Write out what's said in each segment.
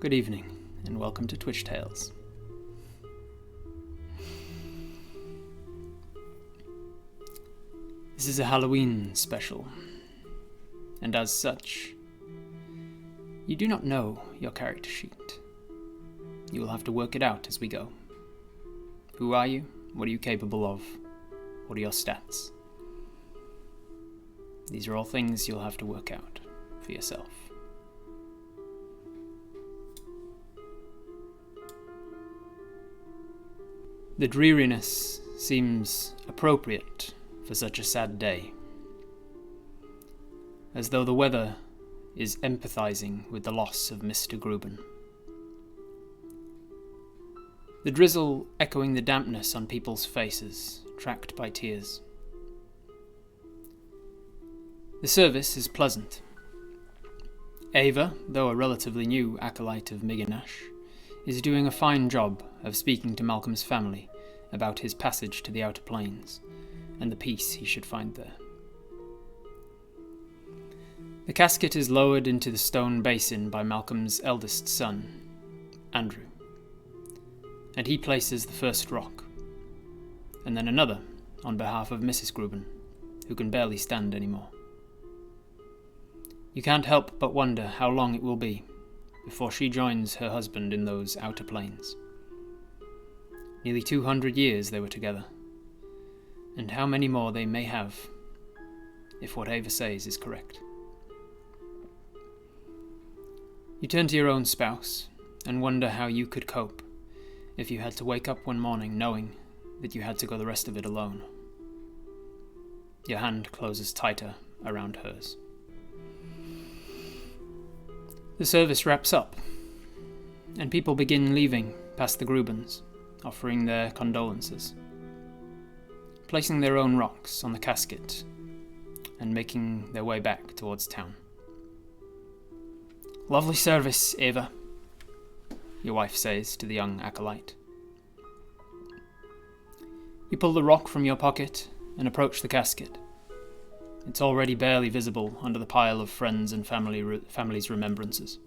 Good evening, and welcome to Twitch Tales. This is a Halloween special, and as such, you do not know your character sheet. You will have to work it out as we go. Who are you? What are you capable of? What are your stats? These are all things you'll have to work out for yourself. The dreariness seems appropriate for such a sad day, as though the weather is empathizing with the loss of Mr. Gruben. The drizzle echoing the dampness on people's faces, tracked by tears. The service is pleasant. Ava, though a relatively new acolyte of Miganash, is doing a fine job of speaking to Malcolm's family about his passage to the Outer Planes and the peace he should find there. The casket is lowered into the stone basin by Malcolm's eldest son, Andrew, and he places the first rock, and then another on behalf of Mrs. Gruben, who can barely stand anymore. You can't help but wonder how long it will be before she joins her husband in those outer planes. Nearly 200 years they were together, and how many more they may have, if what Ava says is correct. You turn to your own spouse and wonder how you could cope if you had to wake up one morning knowing that you had to go the rest of it alone. Your hand closes tighter around hers. The service wraps up, and people begin leaving past the Grubens, offering their condolences, placing their own rocks on the casket, and making their way back towards town. "Lovely service, Ava," your wife says to the young acolyte. You pull the rock from your pocket and approach the casket. It's already barely visible under the pile of friends and family's remembrances.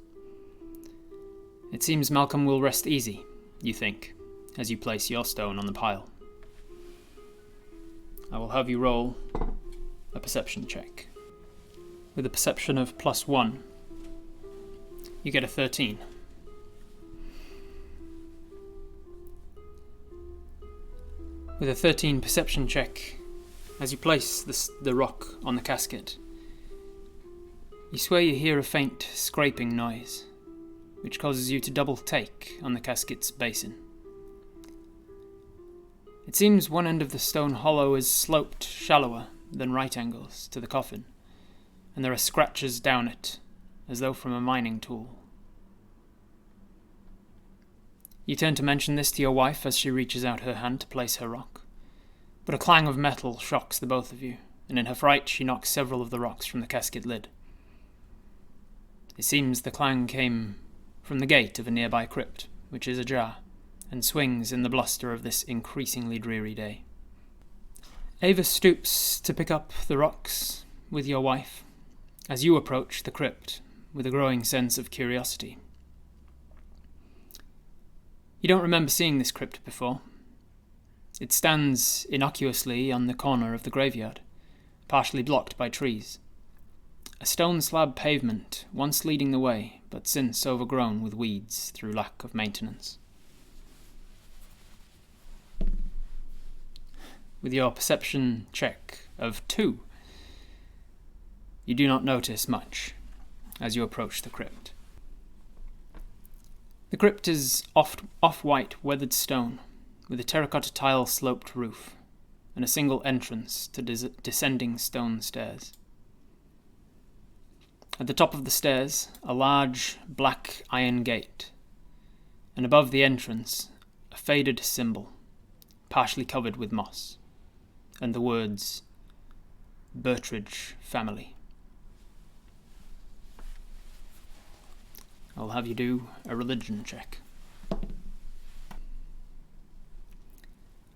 It seems Malcolm will rest easy, you think, as you place your stone on the pile. I will have you roll a perception check. With a perception of +1, you get a 13. With a 13 perception check, as you place the rock on the casket, you swear you hear a faint scraping noise, which causes you to double take on the casket's basin. It seems one end of the stone hollow is sloped shallower than right angles to the coffin, and there are scratches down it, as though from a mining tool. You turn to mention this to your wife as she reaches out her hand to place her rock, but a clang of metal shocks the both of you, and in her fright she knocks several of the rocks from the casket lid. It seems the clang came from the gate of a nearby crypt, which is ajar, and swings in the bluster of this increasingly dreary day. Ava stoops to pick up the rocks with your wife as you approach the crypt with a growing sense of curiosity. You don't remember seeing this crypt before. It stands innocuously on the corner of the graveyard, partially blocked by trees. A stone slab pavement, once leading the way, but since overgrown with weeds through lack of maintenance. With your perception check of 2, you do not notice much as you approach the crypt. The crypt is off-white weathered stone, with a terracotta tile-sloped roof, and a single entrance to descending stone stairs. At the top of the stairs, a large black iron gate, and above the entrance, a faded symbol, partially covered with moss, and the words, "Bertridge Family." I'll have you do a religion check.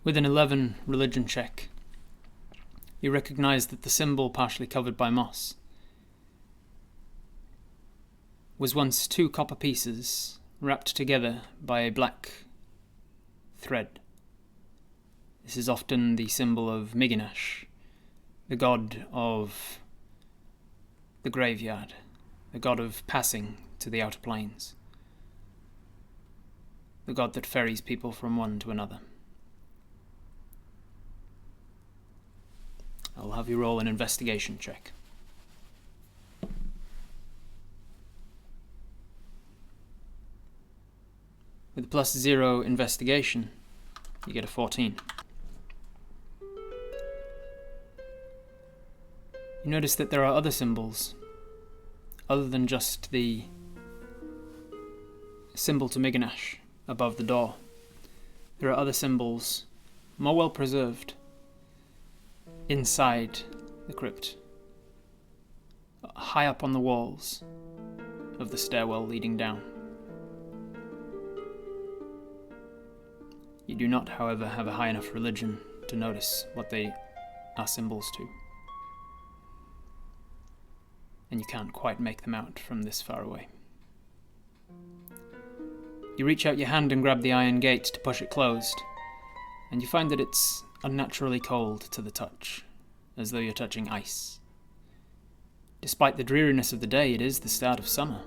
With an 11 religion check, you recognize that the symbol partially covered by moss was once 2 copper pieces wrapped together by a black thread. This is often the symbol of Miginash, the god of the graveyard, the god of passing to the outer planes, the god that ferries people from one to another. I'll have you roll an investigation check. With a +0 investigation, you get a 14. You notice that there are other symbols, other than just the symbol to Miganash above the door. There are other symbols, more well preserved, inside the crypt, high up on the walls of the stairwell leading down. You do not, however, have a high enough religion to notice what they are symbols to, and you can't quite make them out from this far away. You reach out your hand and grab the iron gate to push it closed, and you find that it's unnaturally cold to the touch, as though you're touching ice. Despite the dreariness of the day, it is the start of summer,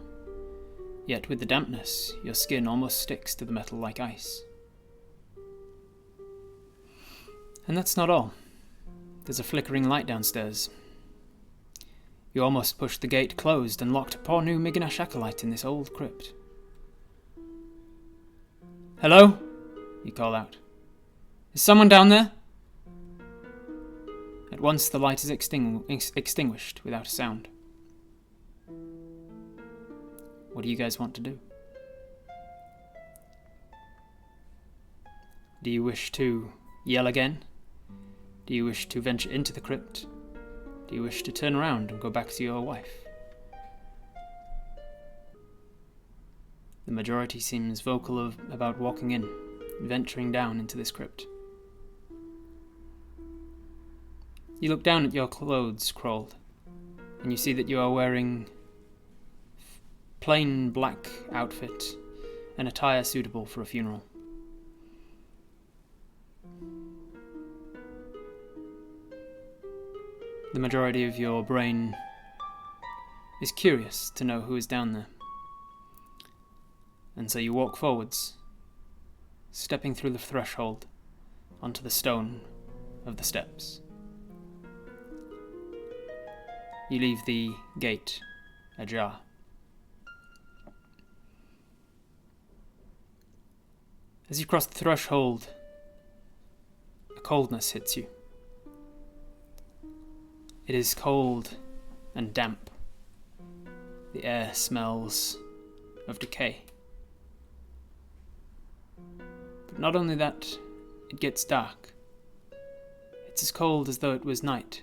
yet with the dampness, your skin almost sticks to the metal like ice. And that's not all. There's a flickering light downstairs. You almost pushed the gate closed and locked a poor new Miganash acolyte in this old crypt. "Hello?" you call out. "Is someone down there?" At once the light is extinguished without a sound. What do you guys want to do? Do you wish to yell again? Do you wish to venture into the crypt? Do you wish to turn around and go back to your wife? The majority seems vocal about walking in, venturing down into this crypt. You look down at your clothes crawled, and you see that you are wearing plain black outfit, an attire suitable for a funeral. The majority of your brain is curious to know who is down there. And so you walk forwards, stepping through the threshold onto the stone of the steps. You leave the gate ajar. As you cross the threshold, a coldness hits you. It is cold and damp. The air smells of decay. But not only that, it gets dark. It's as cold as though it was night.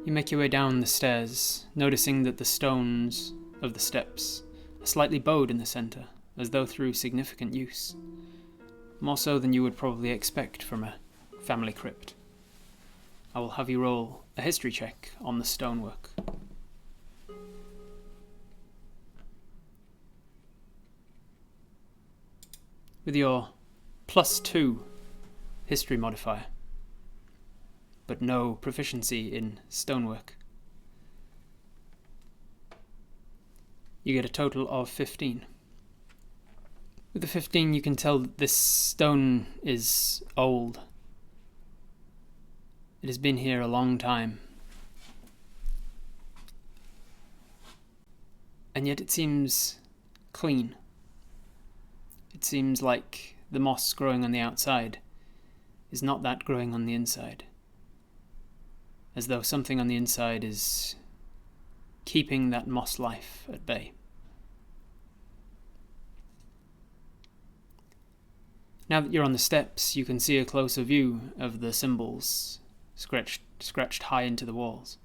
You make your way down the stairs, noticing that the stones of the steps are slightly bowed in the centre, as though through significant use. More so than you would probably expect from a family crypt. I will have you roll a history check on the stonework. With your +2 history modifier, but no proficiency in stonework, you get a total of 15. With the 15, you can tell that this stone is old. It has been here a long time. And yet it seems clean. It seems like the moss growing on the outside is not that growing on the inside. As though something on the inside is keeping that moss life at bay. Now that you're on the steps, you can see a closer view of the symbols scratched high into the walls,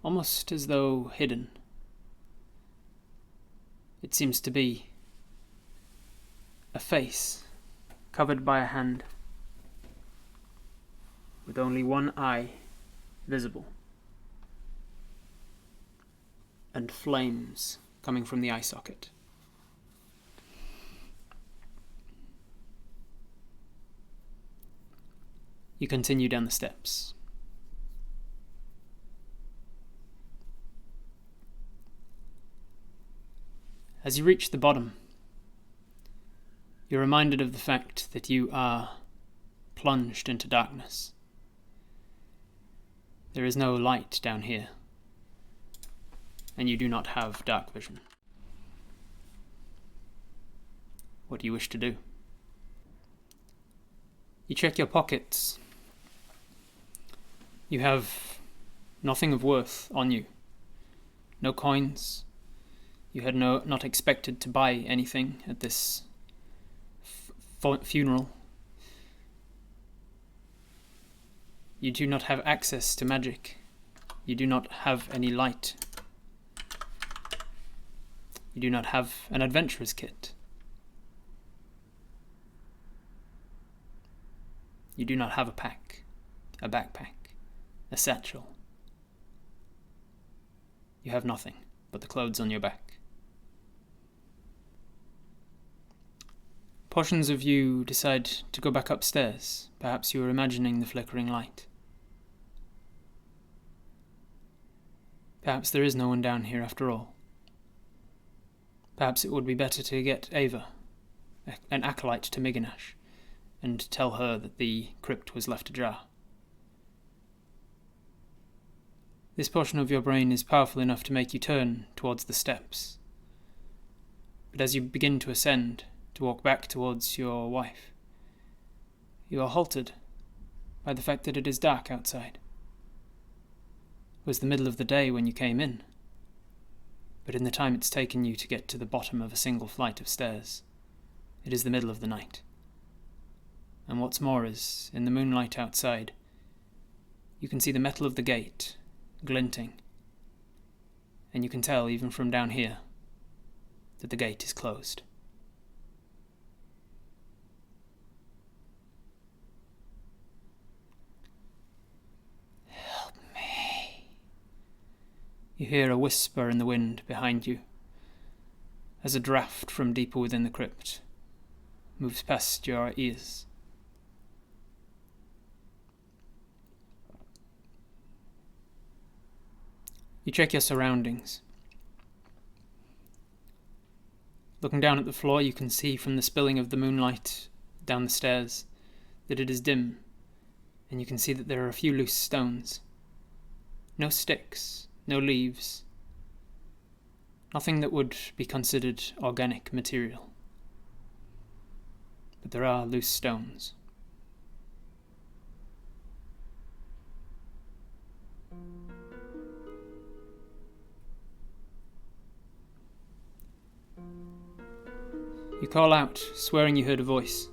almost as though hidden. It seems to be a face covered by a hand, with only one eye visible, and flames coming from the eye socket. You continue down the steps. As you reach the bottom, you're reminded of the fact that you are plunged into darkness. There is no light down here, and you do not have dark vision. What do you wish to do? You check your pockets. You have nothing of worth on you. No coins. You had not expected to buy anything at this funeral. You do not have access to magic. You do not have any light. You do not have an adventurer's kit. You do not have a pack, a backpack, a satchel. You have nothing but the clothes on your back. Portions of you decide to go back upstairs. Perhaps you are imagining the flickering light. Perhaps there is no one down here after all. Perhaps it would be better to get Ava, an acolyte to Miganash, and tell her that the crypt was left ajar. This portion of your brain is powerful enough to make you turn towards the steps. But as you begin to ascend, to walk back towards your wife, you are halted by the fact that it is dark outside. It was the middle of the day when you came in, but in the time it's taken you to get to the bottom of a single flight of stairs, it is the middle of the night. And what's more is, in the moonlight outside, you can see the metal of the gate glinting, and you can tell, even from down here, that the gate is closed. Help me. You hear a whisper in the wind behind you, as a draught from deeper within the crypt moves past your ears. You check your surroundings. Looking down at the floor, you can see from the spilling of the moonlight down the stairs that it is dim, and you can see that there are a few loose stones. No sticks, no leaves. Nothing that would be considered organic material. But there are loose stones. You call out, swearing you heard a voice.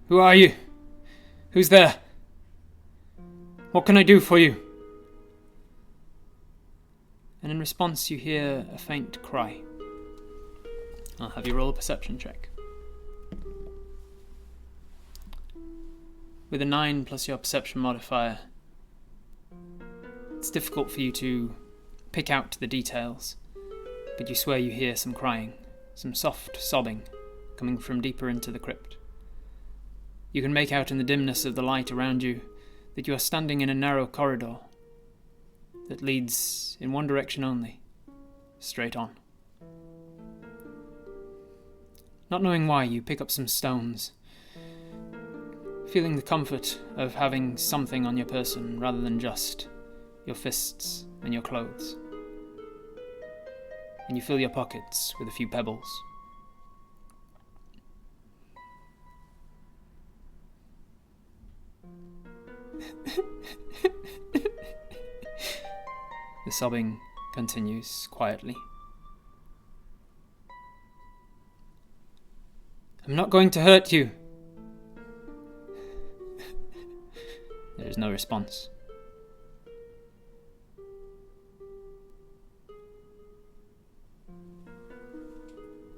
Who are you? Who's there? What can I do for you? And in response you hear a faint cry. I'll have you roll a perception check. With a 9 plus your perception modifier, it's difficult for you to pick out the details, but you swear you hear some crying. Some soft sobbing coming from deeper into the crypt. You can make out in the dimness of the light around you that you are standing in a narrow corridor that leads in one direction only, straight on. Not knowing why, you pick up some stones, feeling the comfort of having something on your person rather than just your fists and your clothes. And you fill your pockets with a few pebbles. The sobbing continues quietly. I'm not going to hurt you. There is no response.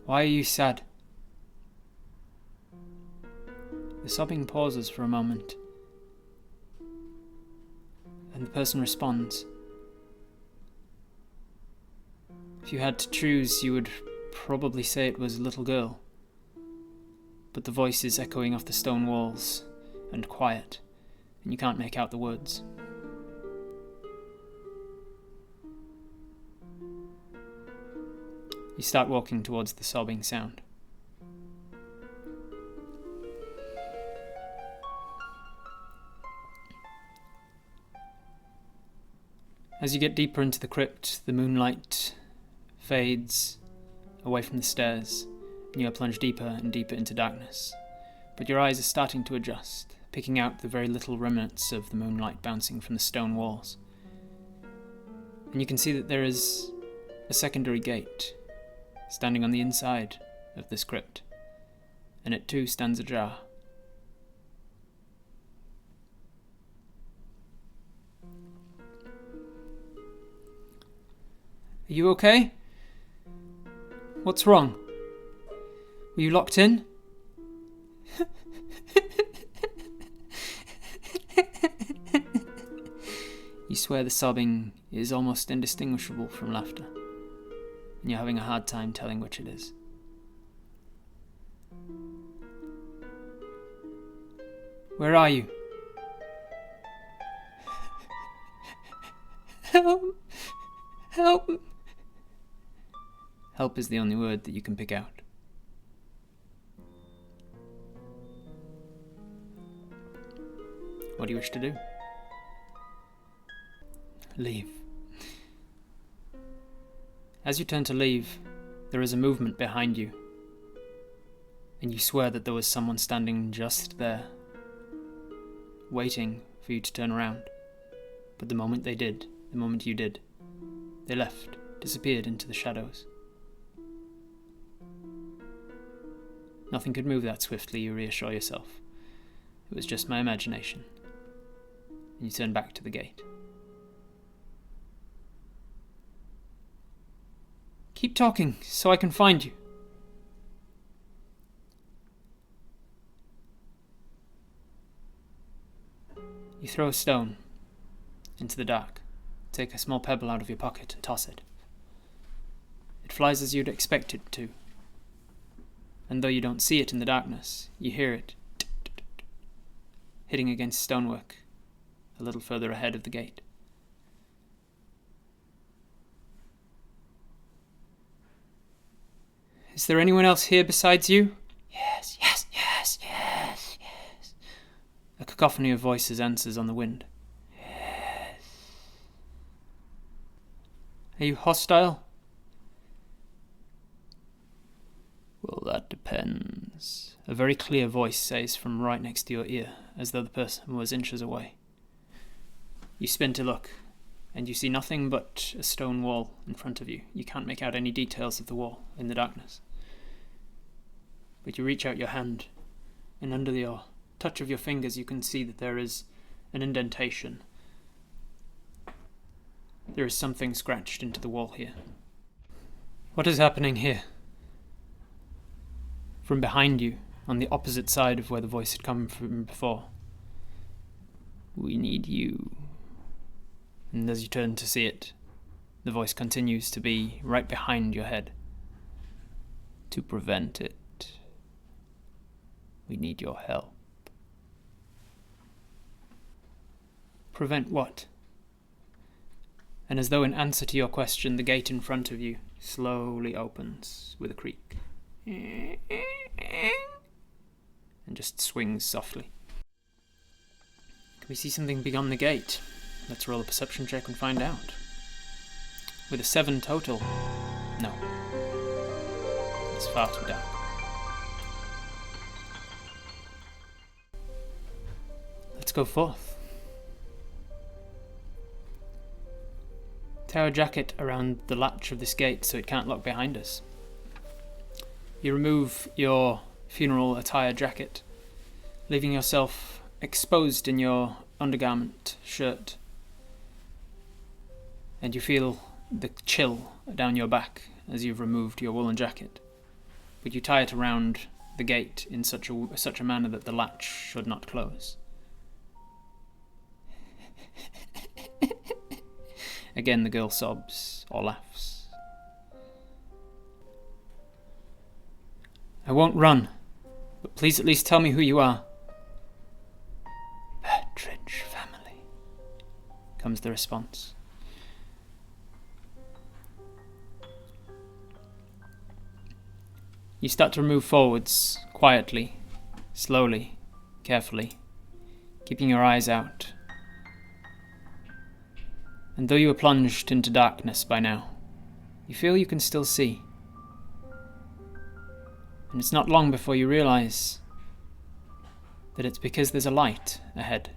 Why are you sad? The sobbing pauses for a moment, and the person responds. If you had to choose, you would probably say it was a little girl. But the voice is echoing off the stone walls and quiet, and you can't make out the words. You start walking towards the sobbing sound. As you get deeper into the crypt, the moonlight fades away from the stairs, and you are plunged deeper and deeper into darkness. But your eyes are starting to adjust, picking out the very little remnants of the moonlight bouncing from the stone walls. And you can see that there is a secondary gate standing on the inside of this crypt, and it too stands ajar. Are you okay? What's wrong? Were you locked in? You swear the sobbing is almost indistinguishable from laughter, and you're having a hard time telling which it is. Where are you? Help! Help! Help is the only word that you can pick out. What do you wish to do? Leave. As you turn to leave, there is a movement behind you, and you swear that there was someone standing just there, waiting for you to turn around. But the moment you did, they left, disappeared into the shadows. Nothing could move that swiftly, you reassure yourself. It was just my imagination. And you turn back to the gate. Keep talking, so I can find you. You throw a stone into the dark, take a small pebble out of your pocket and toss it. It flies as you'd expect it to, and though you don't see it in the darkness, you hear it hitting against stonework a little further ahead of the gate. Is there anyone else here besides you? Yes, yes, yes, yes, yes. A cacophony of voices answers on the wind. Yes. Are you hostile? Well, that depends. A very clear voice says from right next to your ear, as though the person was inches away. You spin to look, and you see nothing but a stone wall in front of you. You can't make out any details of the wall in the darkness. But you reach out your hand, and under the touch of your fingers you can see that there is an indentation. There is something scratched into the wall here. What is happening here? From behind you, on the opposite side of where the voice had come from before. We need you. And as you turn to see it, the voice continues to be right behind your head. To prevent it, we need your help. Prevent what? And as though in answer to your question, the gate in front of you slowly opens with a creak. And just swings softly. Can we see something beyond the gate? Let's roll a perception check and find out. With a 7 total, no. It's far too dark. Let's go forth. Tie our jacket around the latch of this gate so it can't lock behind us. You remove your funeral attire jacket, leaving yourself exposed in your undergarment shirt. And you feel the chill down your back as you've removed your woolen jacket. But you tie it around the gate in such a manner that the latch should not close. Again the girl sobs or laughs. I won't run, but please at least tell me who you are. Partridge family, comes the response. You start to move forwards, quietly, slowly, carefully, keeping your eyes out. And though you are plunged into darkness by now, you feel you can still see. And it's not long before you realize that it's because there's a light ahead.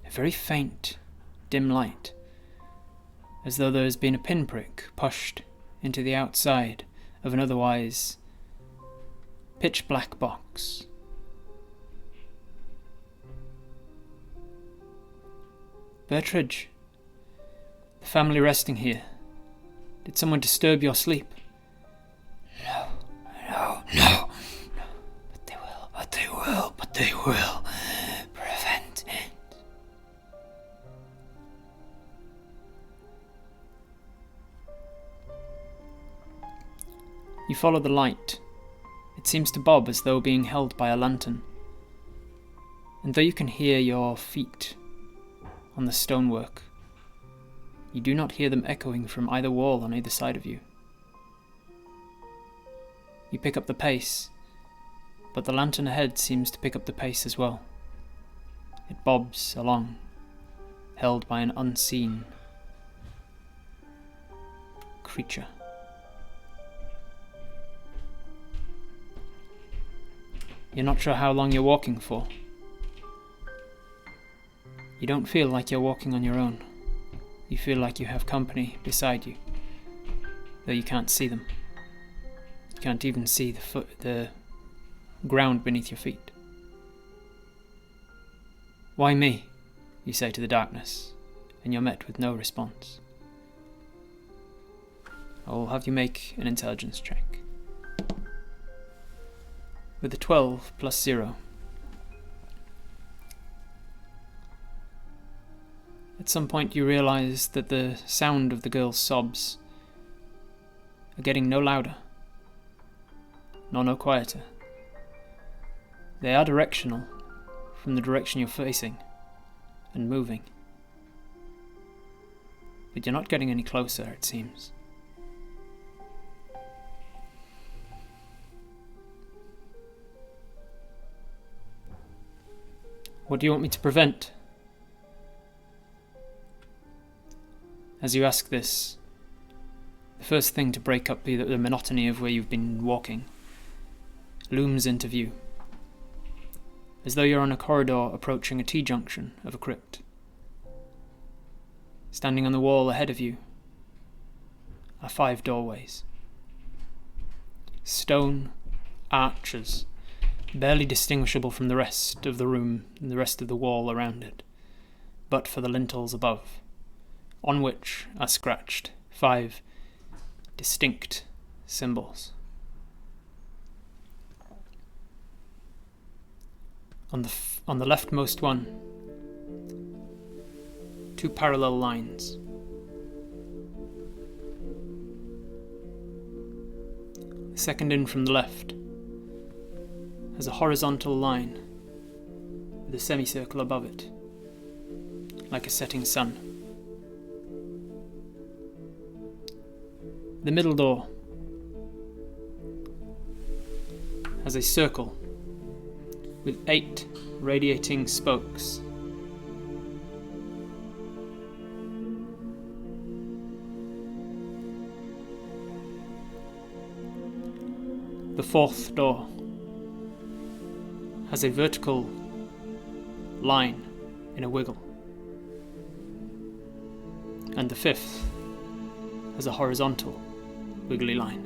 A very faint, dim light, as though there has been a pinprick pushed into the outside of an otherwise pitch-black box. Bertridge, the family resting here. Did someone disturb your sleep? No. But they will prevent it. You follow the light. It seems to bob as though being held by a lantern. And though you can hear your feet on the stonework, you do not hear them echoing from either wall on either side of you. You pick up the pace, but the lantern ahead seems to pick up the pace as well. It bobs along, held by an unseen creature. You're not sure how long you're walking for. You don't feel like you're walking on your own. You feel like you have company beside you, though you can't see them. You can't even see the ground beneath your feet. Why me? You say to the darkness, and you're met with no response. I will have you make an intelligence check. With a 12 plus 0. At some point you realize that the sound of the girl's sobs are getting no louder, nor no quieter. They are directional, from the direction you're facing, and moving. But you're not getting any closer, it seems. What do you want me to prevent? As you ask this, the first thing to break up the monotony of where you've been walking looms into view, as though you're on a corridor approaching a T-junction of a crypt. Standing on the wall ahead of you are 5 doorways. Stone arches, barely distinguishable from the rest of the room and the rest of the wall around it, but for the lintels above, on which are scratched 5 distinct symbols. On the leftmost one, 2 parallel lines. The second in from the left has a horizontal line with a semicircle above it, like a setting sun. The middle door has a circle with 8 radiating spokes. The fourth door has a vertical line in a wiggle, and the fifth has a horizontal wiggly line.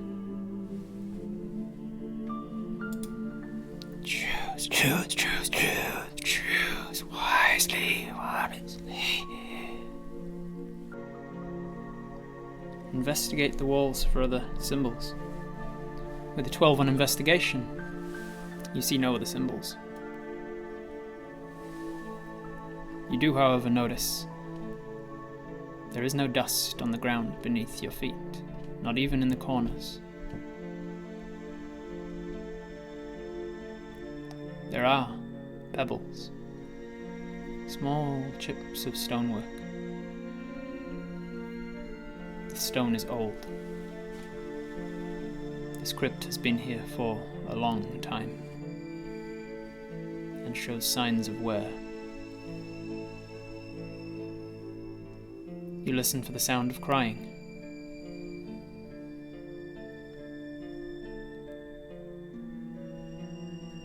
Choose wisely. Investigate the walls for other symbols. With a 12 on investigation, you see no other symbols. You do, however, notice there is no dust on the ground beneath your feet, not even in the corners. There are pebbles, small chips of stonework. The stone is old. This crypt has been here for a long time and shows signs of wear. You listen for the sound of crying.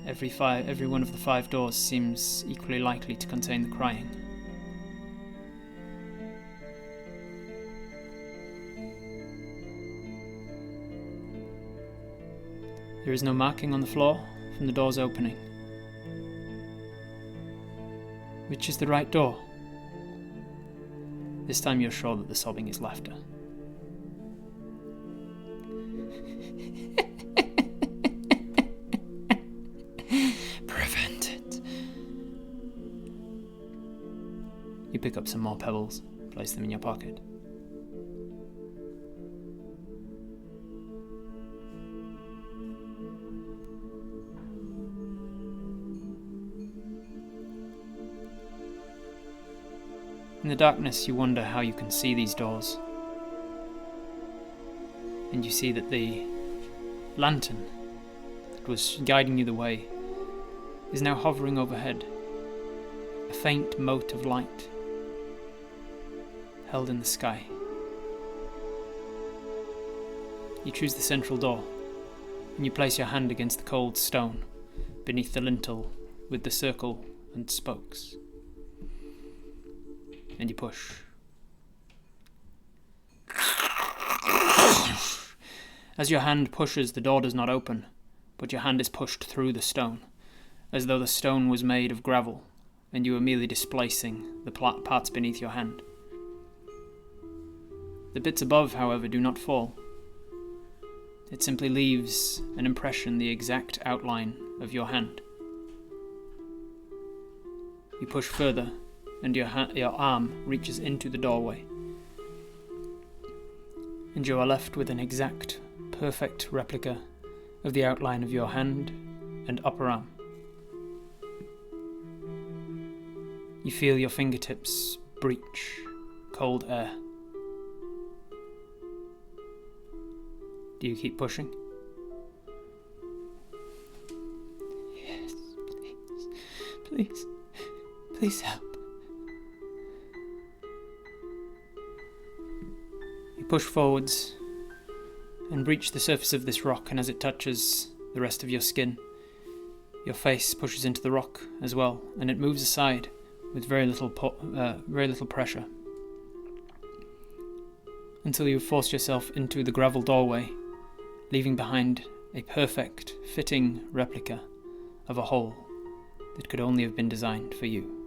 Every one of the 5 doors seems equally likely to contain the crying. There is no marking on the floor from the door's opening. Which is the right door? This time you're sure that the sobbing is laughter. Prevent it. You pick up some more pebbles, place them in your pocket. In the darkness, you wonder how you can see these doors. And you see that the lantern that was guiding you the way is now hovering overhead, a faint mote of light held in the sky. You choose the central door, and you place your hand against the cold stone beneath the lintel with the circle and spokes. And you push. As your hand pushes, the door does not open, but your hand is pushed through the stone, as though the stone was made of gravel, and you are merely displacing the parts beneath your hand. The bits above, however, do not fall. It simply leaves an impression, the exact outline of your hand. You push further, and your arm reaches into the doorway. And you are left with an exact, perfect replica of the outline of your hand and upper arm. You feel your fingertips breach cold air. Do you keep pushing? Yes, please. Please help. You push forwards and reach the surface of this rock, and as it touches the rest of your skin, your face pushes into the rock as well, and it moves aside with very little pressure, until you force yourself into the gravel doorway, leaving behind a perfect, fitting replica of a hole that could only have been designed for you.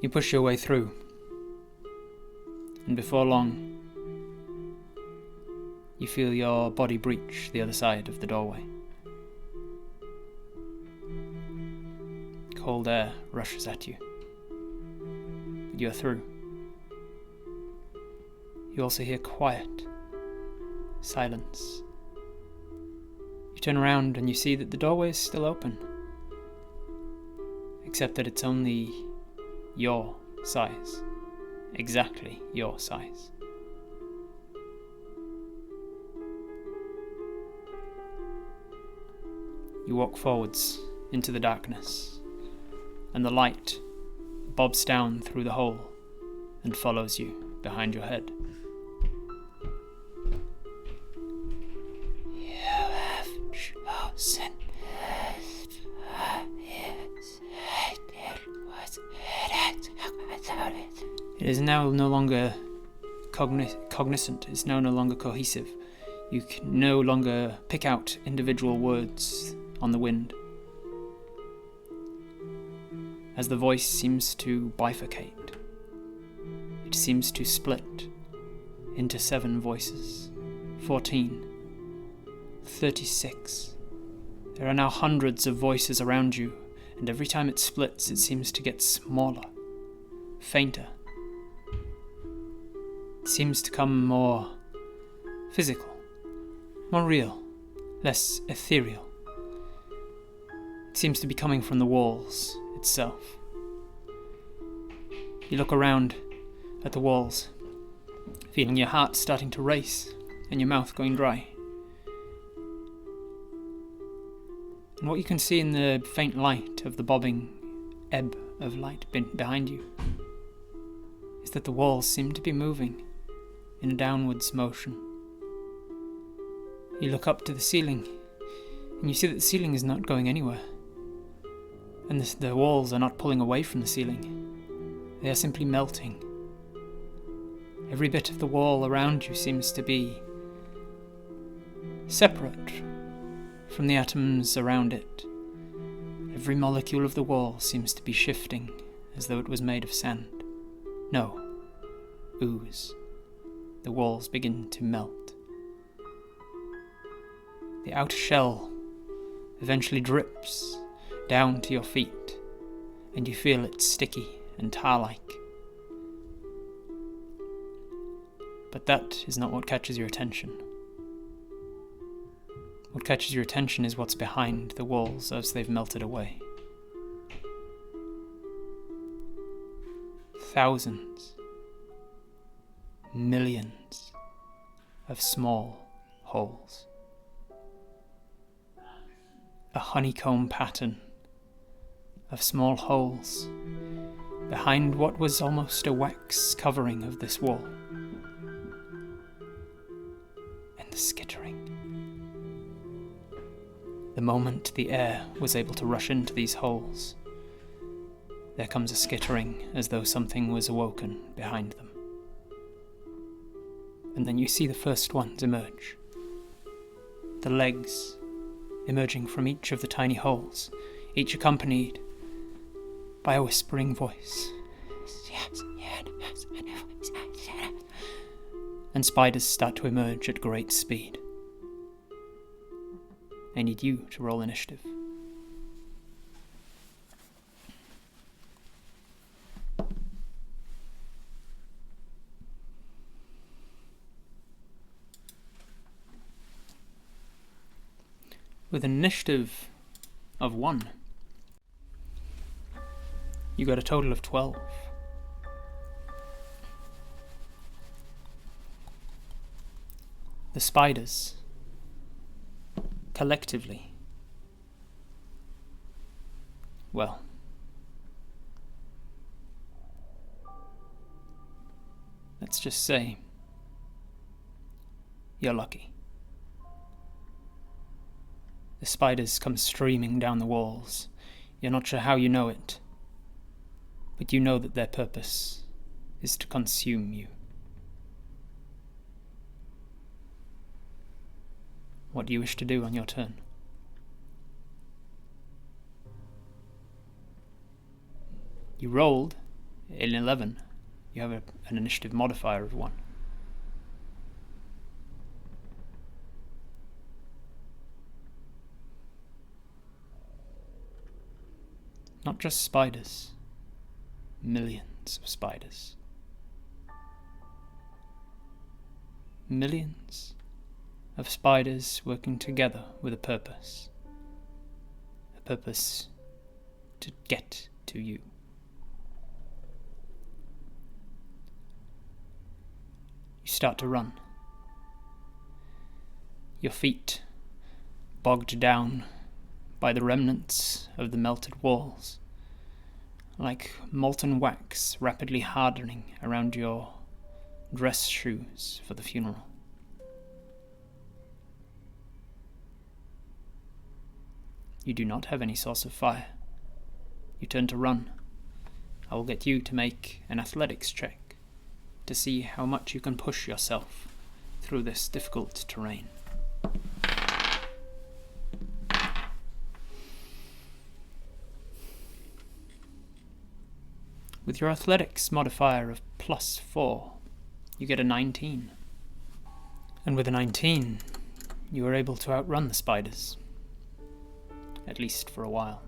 You push your way through, and before long, you feel your body breach the other side of the doorway. Cold air rushes at you, but you are through. You also hear quiet, silence. You turn around and you see that the doorway is still open, except that it's only your size, exactly your size. You walk forwards into the darkness, and the light bobs down through the hole and follows you behind your head. You have chosen. It is now no longer cognizant, it's now no longer cohesive. You can no longer pick out individual words on the wind, as the voice seems to bifurcate. It seems to split into 7 voices, 14, 36. There are now hundreds of voices around you, and every time it splits, it seems to get smaller, fainter. It seems to come more physical, more real, less ethereal. It seems to be coming from the walls itself. You look around at the walls, feeling your heart starting to race and your mouth going dry. And what you can see in the faint light of the bobbing ebb of light behind you is that the walls seem to be moving in a downwards motion. You look up to the ceiling and you see that the ceiling is not going anywhere. And the walls are not pulling away from the ceiling. They are simply melting. Every bit of the wall around you seems to be separate from the atoms around it. Every molecule of the wall seems to be shifting as though it was made of sand. No, ooze. The walls begin to melt. The outer shell eventually drips down to your feet, and you feel it sticky and tar-like. But that is not what catches your attention. What catches your attention is what's behind the walls as they've melted away. Thousands, millions of small holes. A honeycomb pattern of small holes behind what was almost a wax covering of this wall. And the skittering. The moment the air was able to rush into these holes, there comes a skittering as though something was awoken behind them. And then you see the first ones emerge. The legs emerging from each of the tiny holes, each accompanied by a whispering voice. And spiders start to emerge at great speed. I need you to roll initiative. With an initiative of 1, you got a total of 12. The spiders, collectively, well, let's just say you're lucky. The spiders come streaming down the walls. You're not sure how you know it, but you know that their purpose is to consume you. What do you wish to do on your turn? You rolled an 11. You have an initiative modifier of 1. Not just spiders, millions of spiders. Millions of spiders working together with a purpose to get to you. You start to run. Your feet bogged down by the remnants of the melted walls, like molten wax rapidly hardening around your dress shoes for the funeral. You do not have any source of fire. You turn to run. I will get you to make an athletics check to see how much you can push yourself through this difficult terrain. With your athletics modifier of +4, you get a 19. And with a 19, you are able to outrun the spiders. At least for a while.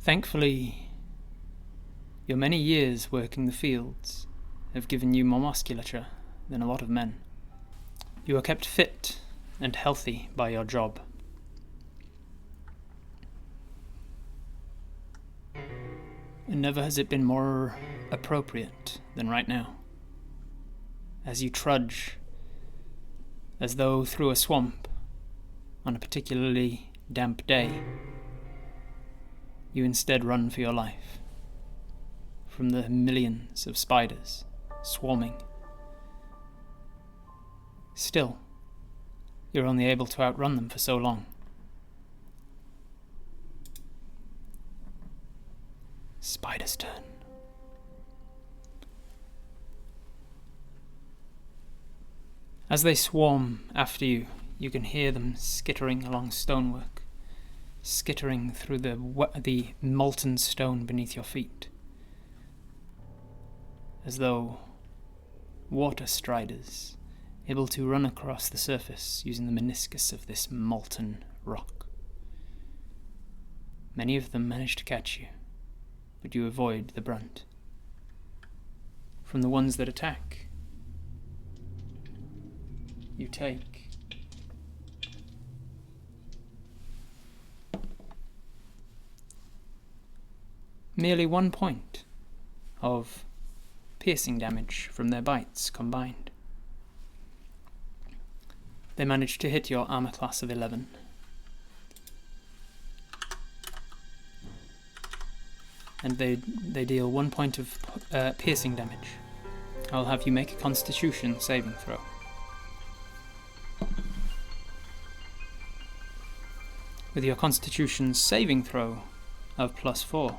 Thankfully, your many years working the fields have given you more musculature than a lot of men. You are kept fit and healthy by your job. And never has it been more appropriate than right now. As you trudge, as though through a swamp, on a particularly damp day, you instead run for your life from the millions of spiders swarming. Still, you're only able to outrun them for so long. Spider's turn. As they swarm after you, you can hear them skittering along stonework, skittering through the molten stone beneath your feet, as though water striders able to run across the surface using the meniscus of this molten rock. Many of them manage to catch you, but you avoid the brunt. From the ones that attack, you take merely 1 point of piercing damage from their bites combined. They manage to hit your armor class of 11. And they deal 1 point of piercing damage. I'll have you make a Constitution saving throw. With your Constitution saving throw of +4,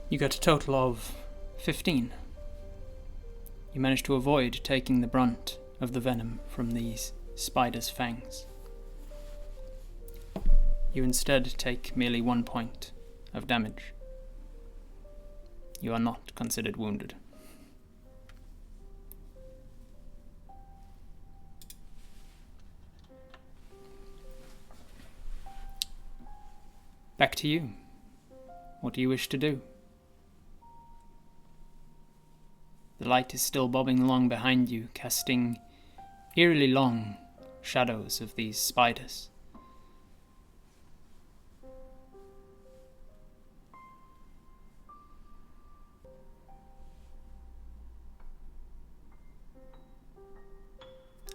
you get a total of 15. You manage to avoid taking the brunt of the venom from these spiders' fangs. You instead take merely 1 point of damage. You are not considered wounded. Back to you. What do you wish to do? The light is still bobbing along behind you, casting eerily long shadows of these spiders.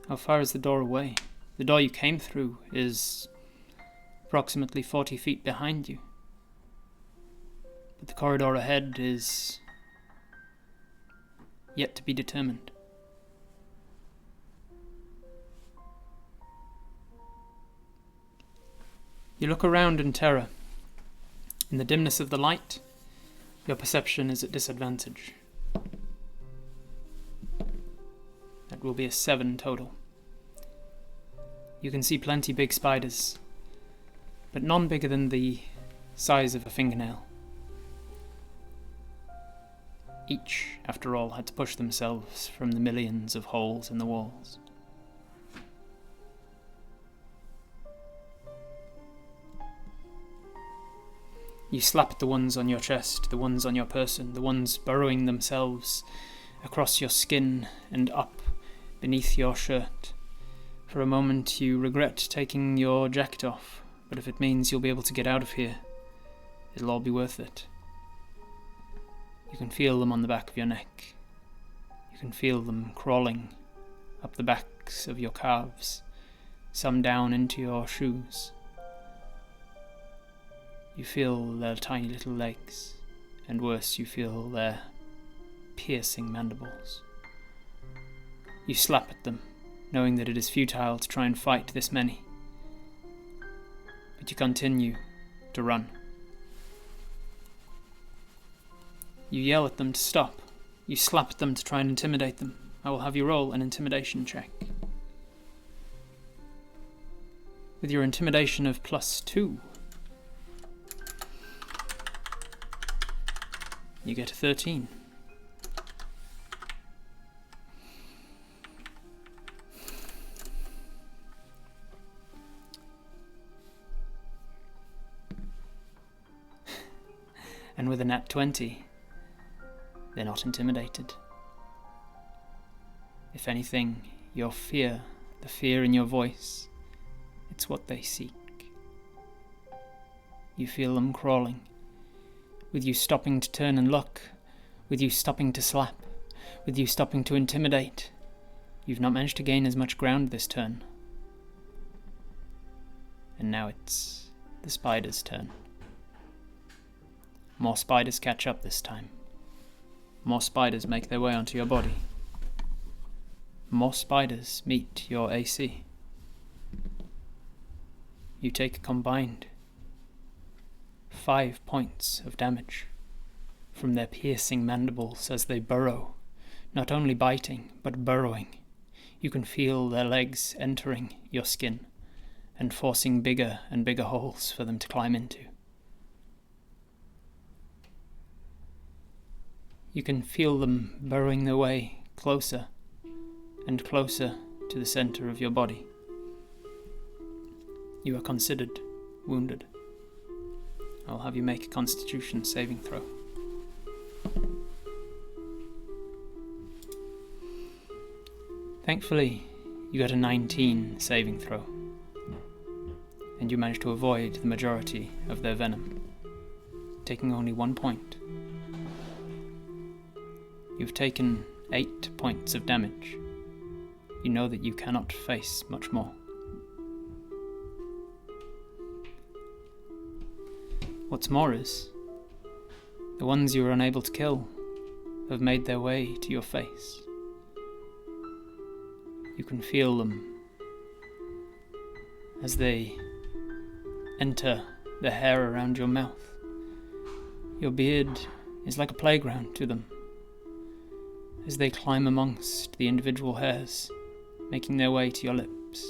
How far is the door away? The door you came through is approximately 40 feet behind you. But the corridor ahead is yet to be determined. You look around in terror. In the dimness of the light, your perception is at disadvantage. That will be a 7 total. You can see plenty big spiders, but none bigger than the size of a fingernail. Each, after all, had to push themselves from the millions of holes in the walls. You slap at the ones on your chest, the ones on your person, the ones burrowing themselves across your skin and up beneath your shirt. For a moment you regret taking your jacket off, but if it means you'll be able to get out of here, it'll all be worth it. You can feel them on the back of your neck. You can feel them crawling up the backs of your calves, some down into your shoes. You feel their tiny little legs, and worse, you feel their piercing mandibles. You slap at them, knowing that it is futile to try and fight this many. But you continue to run. You yell at them to stop. You slap at them to try and intimidate them. I will have you roll an intimidation check. With your intimidation of +2, you get a 13. And with a nat 20, they're not intimidated. If anything, your fear, the fear in your voice, it's what they seek. You feel them crawling, with you stopping to turn and look, with you stopping to slap, with you stopping to intimidate. You've not managed to gain as much ground this turn. And now it's the spider's turn. More spiders catch up this time. More spiders make their way onto your body. More spiders meet your AC. You take a combined 5 points of damage from their piercing mandibles as they burrow, not only biting, but burrowing. You can feel their legs entering your skin and forcing bigger and bigger holes for them to climb into. You can feel them burrowing their way closer and closer to the center of your body. You are considered wounded. I'll have you make a Constitution saving throw. Thankfully, you got a 19 saving throw, and you managed to avoid the majority of their venom, taking only 1 point. You've taken 8 points of damage. You know that you cannot face much more. What's more is, the ones you were unable to kill have made their way to your face. You can feel them as they enter the hair around your mouth. Your beard is like a playground to them, as they climb amongst the individual hairs, making their way to your lips.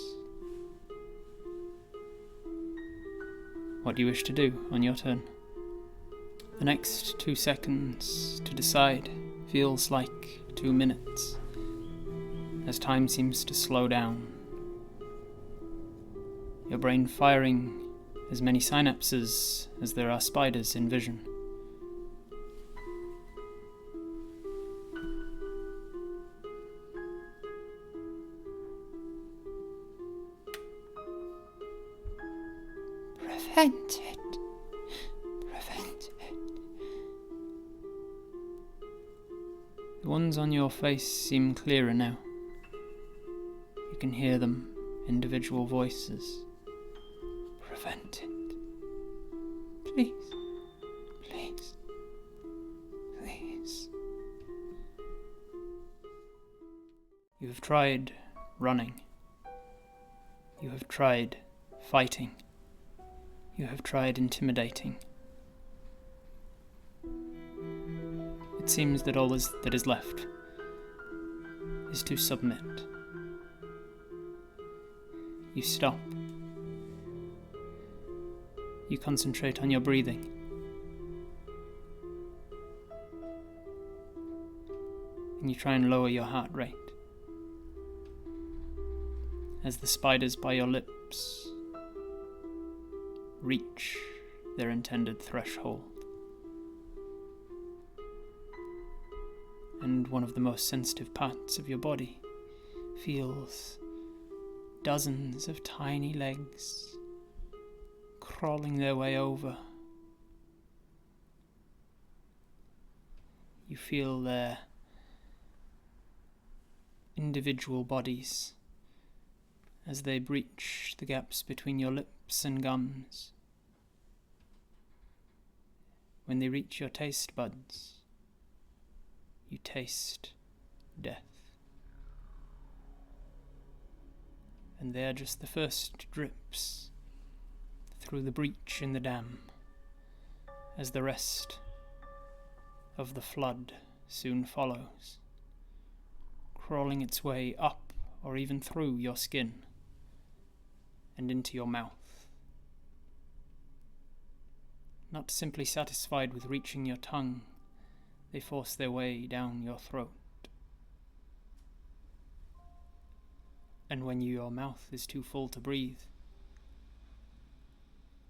What do you wish to do on your turn? The next 2 seconds to decide feels like 2 minutes, as time seems to slow down. Your brain firing as many synapses as there are spiders in vision. Prevent it. Prevent it. The ones on your face seem clearer now. You can hear them, individual voices. Prevent it. Please. Please. Please. You have tried running. You have tried fighting. You have tried intimidating. It seems that all that is left is to submit. You stop. You concentrate on your breathing. And you try and lower your heart rate as the spiders by your lips reach their intended threshold. And one of the most sensitive parts of your body feels dozens of tiny legs crawling their way over. You feel their individual bodies as they breach the gaps between your lips and gums. When they reach your taste buds, you taste death. And they are just the first drips through the breach in the dam, as the rest of the flood soon follows, crawling its way up or even through your skin and into your mouth. Not simply satisfied with reaching your tongue, they force their way down your throat. And when your mouth is too full to breathe,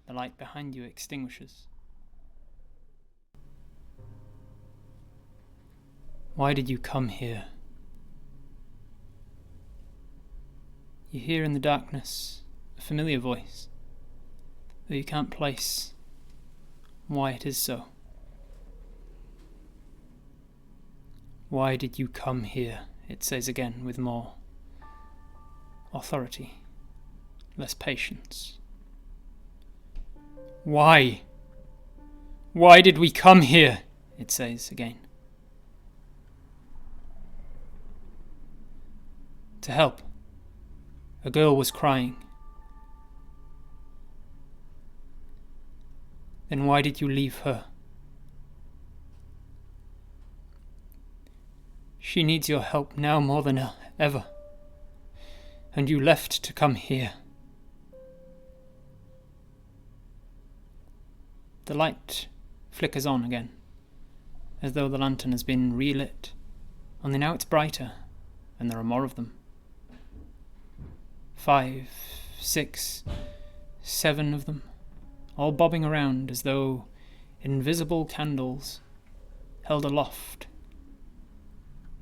the light behind you extinguishes. Why did you come here? You hear in the darkness a familiar voice, though you can't place why it is so. Why did you come here? It says again with more authority, less patience. Why? Why did we come here? It says again. To help. A girl was crying. Then why did you leave her? She needs your help now more than ever. And you left to come here. The light flickers on again, as though the lantern has been relit, only now it's brighter, and there are more of them. 5, 6, 7 of them, all bobbing around as though invisible candles held aloft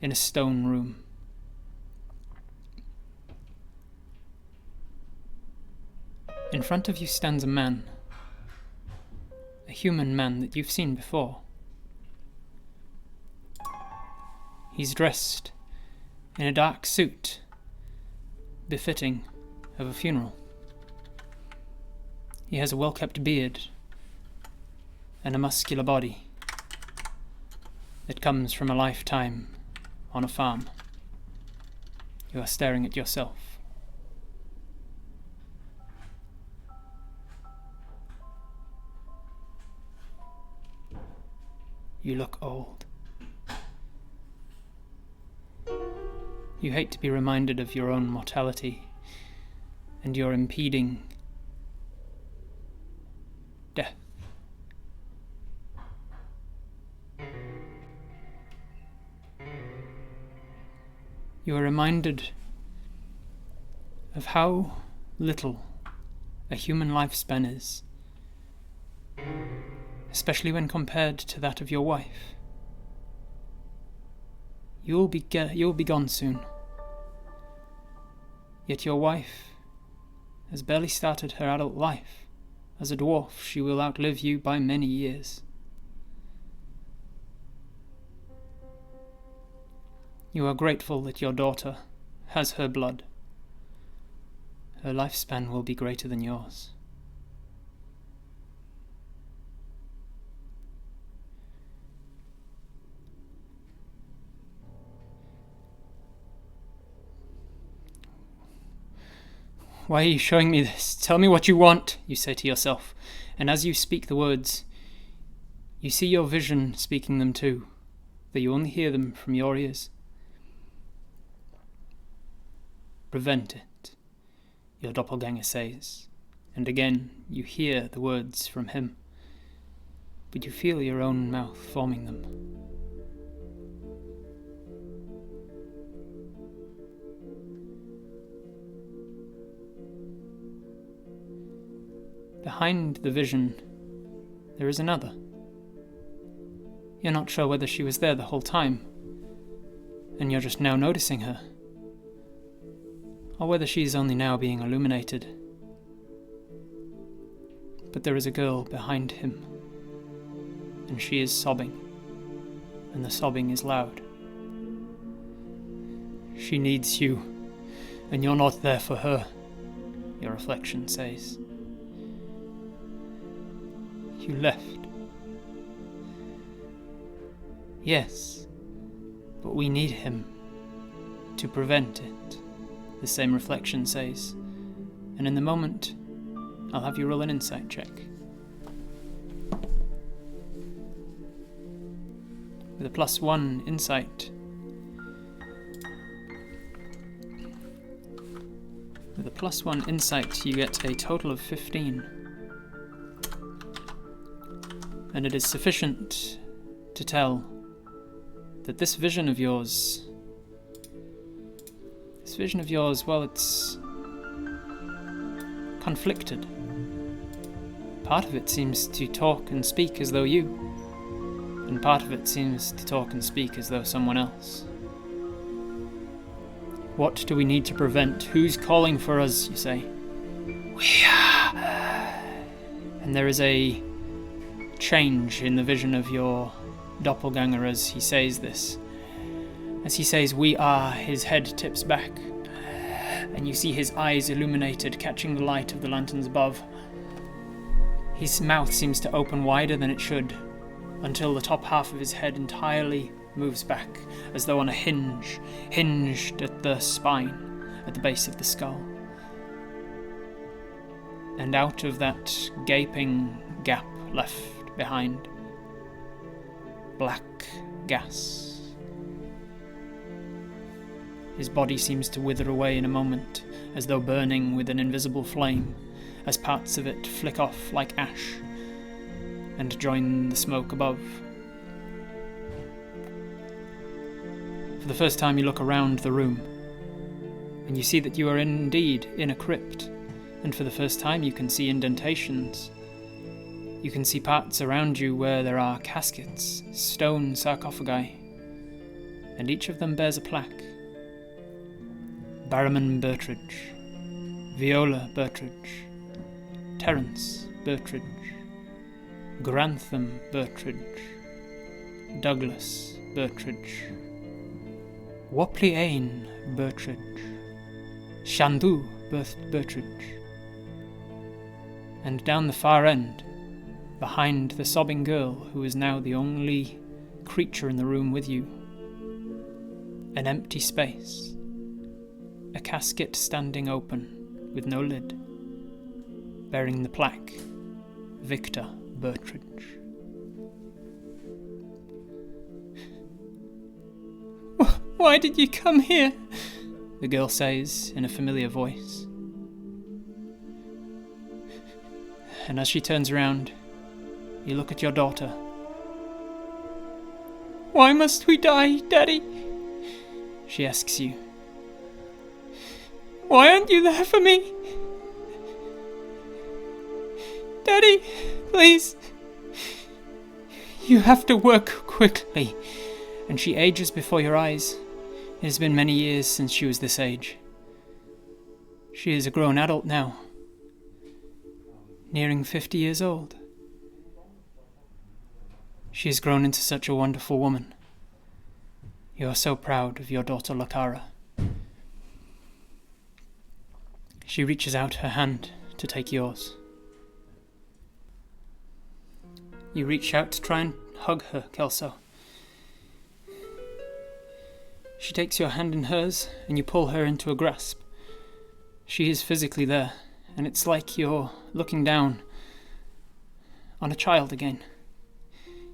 in a stone room. In front of you stands a man, a human man that you've seen before. He's dressed in a dark suit, befitting of a funeral. He has a well-kept beard and a muscular body that comes from a lifetime on a farm. You are staring at yourself. You look old. You hate to be reminded of your own mortality and your impeding death. You are reminded of how little a human lifespan is, especially when compared to that of your wife. You'll be gone soon. Yet your wife has barely started her adult life. As a dwarf, she will outlive you by many years. You are grateful that your daughter has her blood. Her lifespan will be greater than yours. Why are you showing me this? Tell me what you want, you say to yourself, and as you speak the words, you see your vision speaking them too, though you only hear them from your ears. Prevent it, your doppelganger says, and again you hear the words from him, but you feel your own mouth forming them. Behind the vision, there is another. You're not sure whether she was there the whole time, and you're just now noticing her, or whether she's only now being illuminated. But there is a girl behind him, and she is sobbing, and the sobbing is loud. She needs you, and you're not there for her, your reflection says. You left. Yes, but we need him to prevent it, the same reflection says, and in the moment, I'll have you roll an insight check. With a +1 insight, you get a total of 15. And it is sufficient to tell that this vision of yours, well, it's conflicted. Part of it seems to talk and speak as though you and part of it seems to talk and speak as though someone else. What do we need to prevent? Who's calling for us, you say? We are. And there is a change in the vision of your doppelganger as he says this. As he says "we are," his head tips back, and you see his eyes illuminated, catching the light of the lanterns above. His mouth seems to open wider than it should, until the top half of his head entirely moves back, as though on a hinge, hinged at the spine, at the base of the skull. And out of that gaping gap left behind, black gas. His body seems to wither away in a moment, as though burning with an invisible flame, as parts of it flick off like ash and join the smoke above. For the first time you look around the room, and you see that you are indeed in a crypt, and for the first time you can see indentations. You can see parts around you where there are caskets, stone sarcophagi, and each of them bears a plaque. Barrowman Bertridge, Viola Bertridge, Terence Bertridge, Grantham Bertridge, Douglas Bertridge, Wopley Ain Bertridge, Shandu Bertridge. And down the far end, behind the sobbing girl who is now the only creature in the room with you, an empty space, a casket standing open with no lid, bearing the plaque, Victor Bertridge. Why did you come here? The girl says in a familiar voice. And as she turns around, you look at your daughter. Why must we die, Daddy? She asks you. Why aren't you there for me? Daddy, please. You have to work quickly. And she ages before your eyes. It has been many years since she was this age. She is a grown adult now, nearing 50 years old. She has grown into such a wonderful woman. You are so proud of your daughter Lakara. She reaches out her hand to take yours. You reach out to try and hug her, Kelso. She takes your hand in hers, and you pull her into a grasp. She is physically there, and it's like you're looking down on a child again.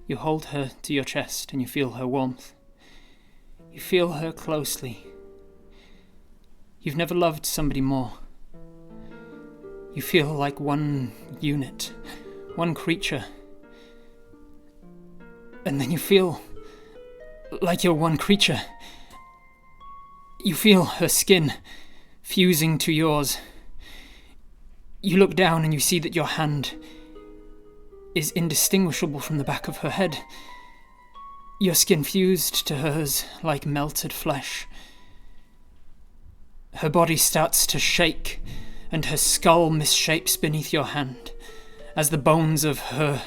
You hold her to your chest, and you feel her warmth. You feel her closely. You've never loved somebody more. You feel like one unit, one creature. And then you feel like you're one creature. You feel her skin fusing to yours. You look down and you see that your hand is indistinguishable from the back of her head. Your skin fused to hers like melted flesh. Her body starts to shake, and her skull misshapes beneath your hand, as the bones of her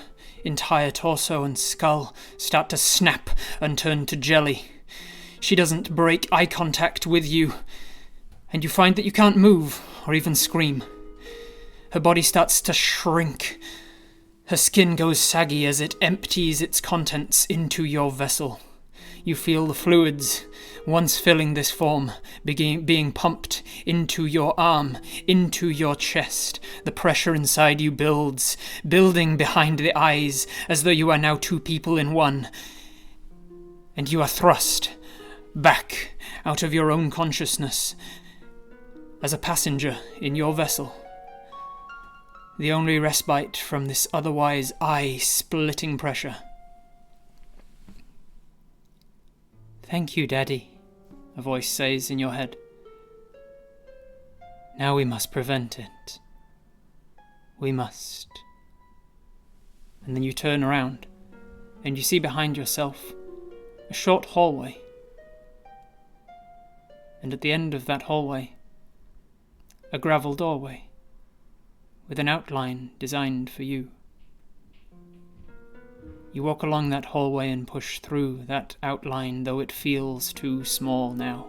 entire torso and skull start to snap and turn to jelly. She doesn't break eye contact with you, and you find that you can't move or even scream. Her body starts to shrink. Her skin goes saggy as it empties its contents into your vessel. You feel the fluids, once filling this form, being pumped into your arm, into your chest. The pressure inside you builds, building behind the eyes, as though you are now two people in one. And you are thrust back out of your own consciousness as a passenger in your vessel. The only respite from this otherwise eye-splitting pressure. "Thank you, Daddy," a voice says in your head. "Now we must prevent it. We must." And then you turn around, and you see behind yourself a short hallway. And at the end of that hallway, a gravel doorway with an outline designed for you. You walk along that hallway and push through that outline, though it feels too small now.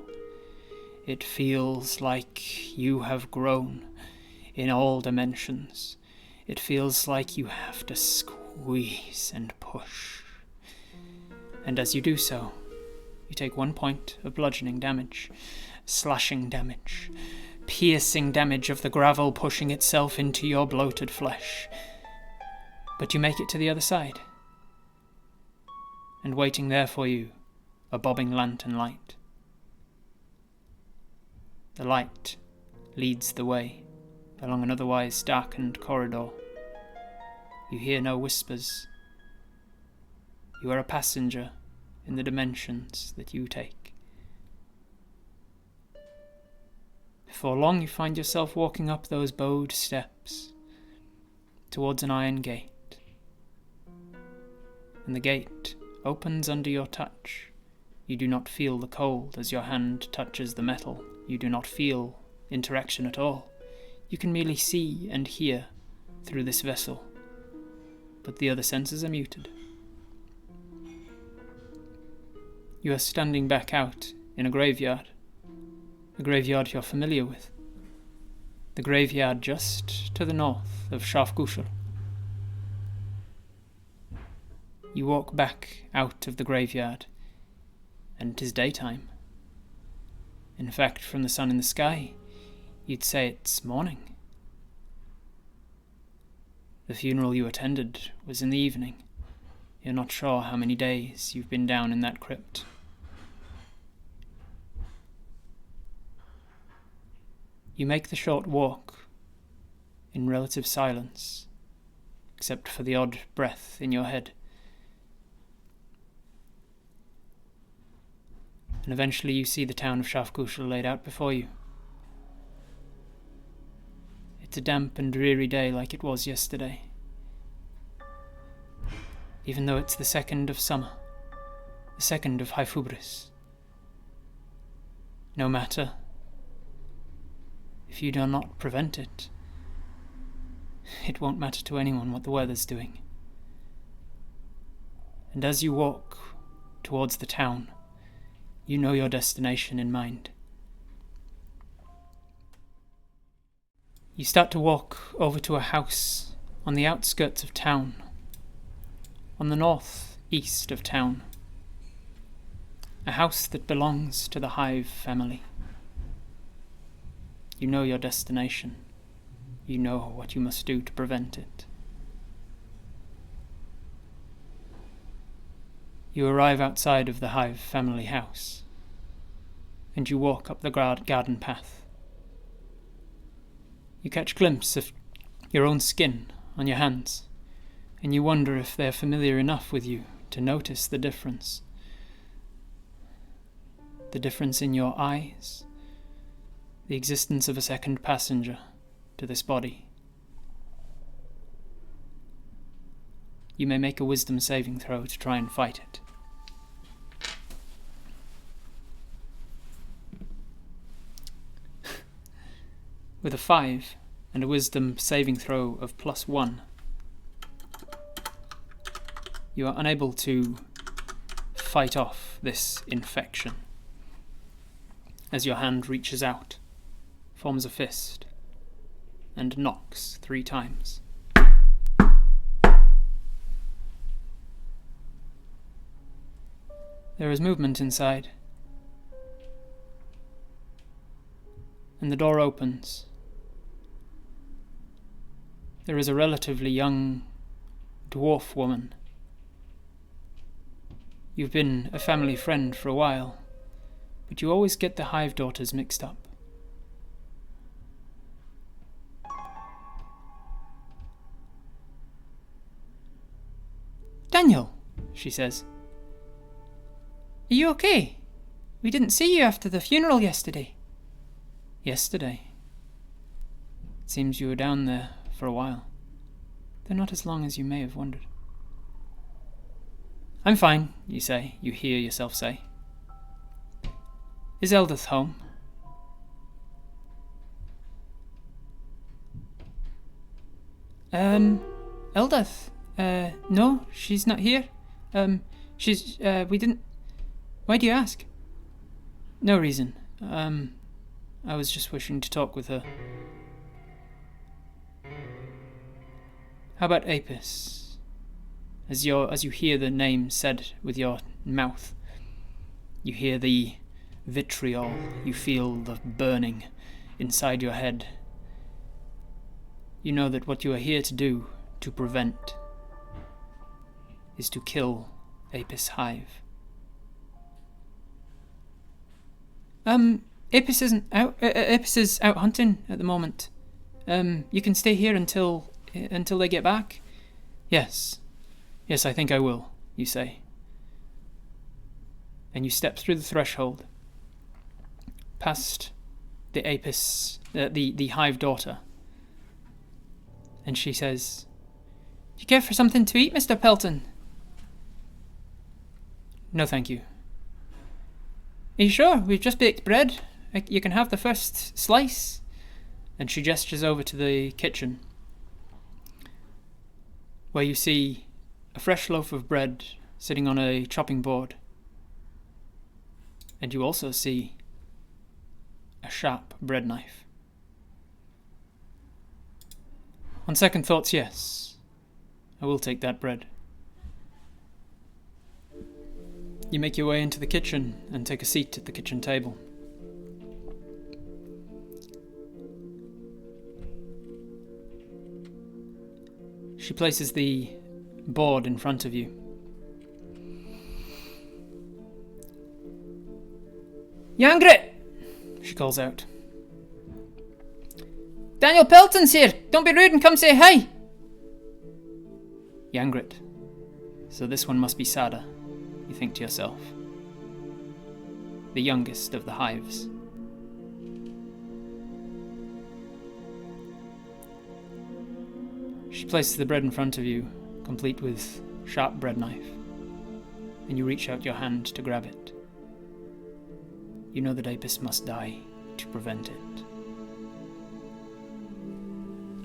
It feels like you have grown in all dimensions. It feels like you have to squeeze and push. And as you do so, you take 1 point of bludgeoning damage, slashing damage, piercing damage of the gravel pushing itself into your bloated flesh. But you make it to the other side. And waiting there for you, a bobbing lantern light. The light leads the way along an otherwise darkened corridor. You hear no whispers. You are a passenger in the dimensions that you take. Before long you find yourself walking up those bowed steps towards an iron gate. And the gate opens under your touch. You do not feel the cold as your hand touches the metal. You do not feel interaction at all. You can merely see and hear through this vessel, but the other senses are muted. You are standing back out in a graveyard you're familiar with. The graveyard just to the north of Shafgushel. You walk back out of the graveyard, and 'tis daytime. In fact, from the sun in the sky, you'd say it's morning. The funeral you attended was in the evening. You're not sure how many days you've been down in that crypt. You make the short walk in relative silence, except for the odd breath in your head. And eventually you see the town of Shafgushel laid out before you. It's a damp and dreary day like it was yesterday. Even though it's the 2nd of summer, the 2nd of Hyfubris. No matter. If you do not prevent it, it won't matter to anyone what the weather's doing. And as you walk towards the town, you know your destination in mind. You start to walk over to a house on the outskirts of town, on the northeast of town. A house that belongs to the Hive family. You know your destination. You know what you must do to prevent it. You arrive outside of the Hive family house, and you walk up the garden path. You catch a glimpse of your own skin on your hands, and you wonder if they're familiar enough with you to notice the difference. The difference in your eyes, the existence of a second passenger to this body. You may make a wisdom saving throw to try and fight it. With a 5 and a wisdom saving throw of +1, you are unable to fight off this infection. As your hand reaches out, forms a fist, and knocks 3 times. There is movement inside, and the door opens. There is a relatively young dwarf woman. You've been a family friend for a while, but you always get the Hive daughters mixed up. Daniel, she says. Are you okay? We didn't see you after the funeral yesterday. Yesterday? It seems you were down there for a while, though not as long as you may have wondered. I'm fine, you say. You hear yourself say. Is Eldith home? Eldith? No, she's not here. We didn't... Why do you ask? No reason. I was just wishing to talk with her. How about Apis? As you hear the name said with your mouth, you hear the vitriol, you feel the burning inside your head. You know that what you are here to do, to prevent, is to kill Apis Hive. Apis isn't out. Apis is out hunting at the moment. You can stay here until they get back. Yes, I think I will, you say. And you step through the threshold, past the Apis, the Hive daughter. And she says, "Do you care for something to eat, Mr. Pelton?" "No, thank you." "Are you sure? We've just baked bread. You can have the first slice." And she gestures over to the kitchen, where you see a fresh loaf of bread sitting on a chopping board. And you also see a sharp bread knife. On second thoughts, yes, I will take that bread. You make your way into the kitchen and take a seat at the kitchen table. She places the board in front of you. "Yangrit!" she calls out. "Daniel Pelton's here! Don't be rude and come say hi!" Yangrit. So this one must be Sada, you think to yourself. The youngest of the Hives. She places the bread in front of you, complete with sharp bread knife, and you reach out your hand to grab it. You know that Apis must die to prevent it.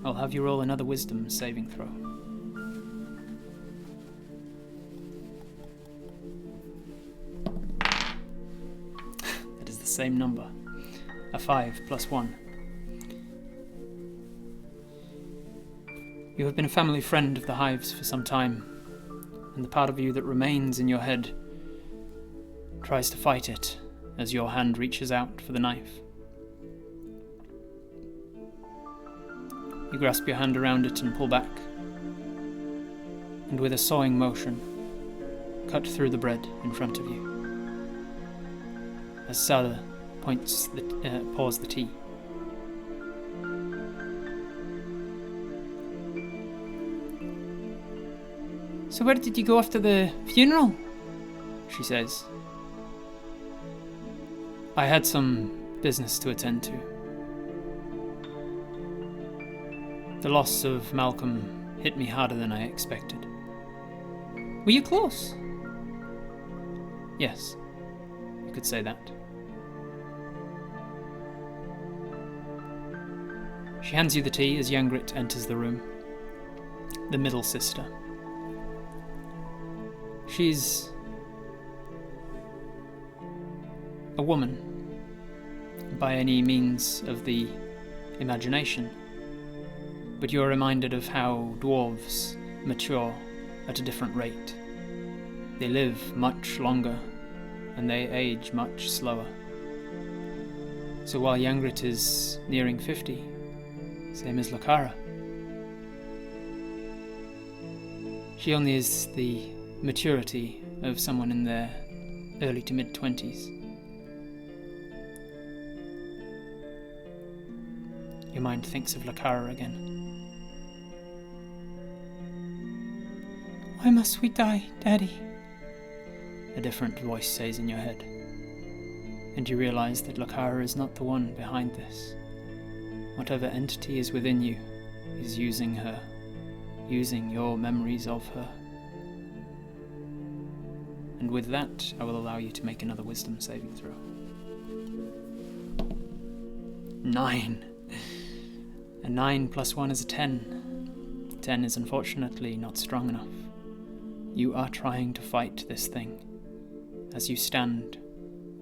I'll have you roll another wisdom saving throw. That is the same number. A 5 plus 1. You have been a family friend of the Hives for some time, and the part of you that remains in your head tries to fight it as your hand reaches out for the knife. You grasp your hand around it and pull back, and with a sawing motion, cut through the bread in front of you. As Sada pours the tea. "So where did you go after the funeral?" she says. "I had some business to attend to. The loss of Malcolm hit me harder than I expected." "Were you close?" "Yes, you could say that." She hands you the tea as Yangrit enters the room. The middle sister. She's a woman, by any means of the imagination, but you're reminded of how dwarves mature at a different rate. They live much longer, and they age much slower. So while Yangrit is nearing 50, same as Lakara, she only is the maturity of someone in their early to mid-20s. Your mind thinks of Lakara again. "Why must we die, Daddy?" A different voice says in your head, and you realize that Lakara is not the one behind this. Whatever entity is within you is using her, using your memories of her. and with that, I will allow you to make another wisdom saving throw. 9. A 9 plus 1 is a 10. 10 is unfortunately not strong enough. You are trying to fight this thing. As you stand,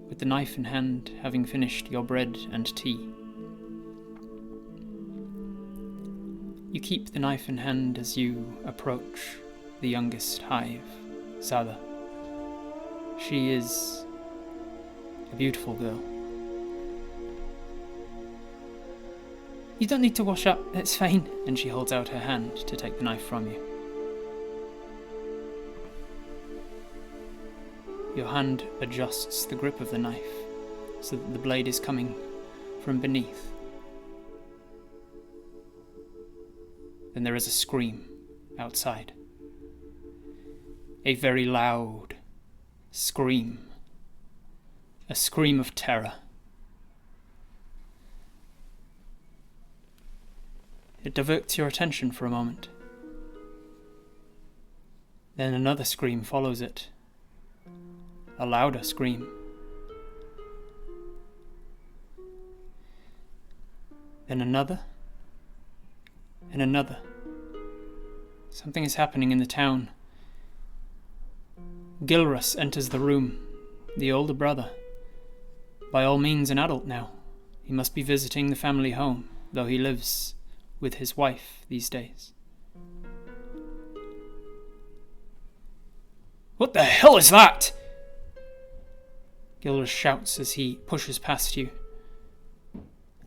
with the knife in hand, having finished your bread and tea. You keep the knife in hand as you approach the youngest Hive, Sada. She is a beautiful girl. You don't need to wash up, it's fine. And she holds out her hand to take the knife from you. Your hand adjusts the grip of the knife so that the blade is coming from beneath. Then there is a scream outside. A very loud scream. A scream of terror. It diverts your attention for a moment. Then another scream follows it. A louder scream. Then another. And another. Something is happening in the town. Gilrus enters the room, the older brother. By all means an adult now. He must be visiting the family home, though he lives with his wife these days. What the hell is that? Gilrus shouts as he pushes past you,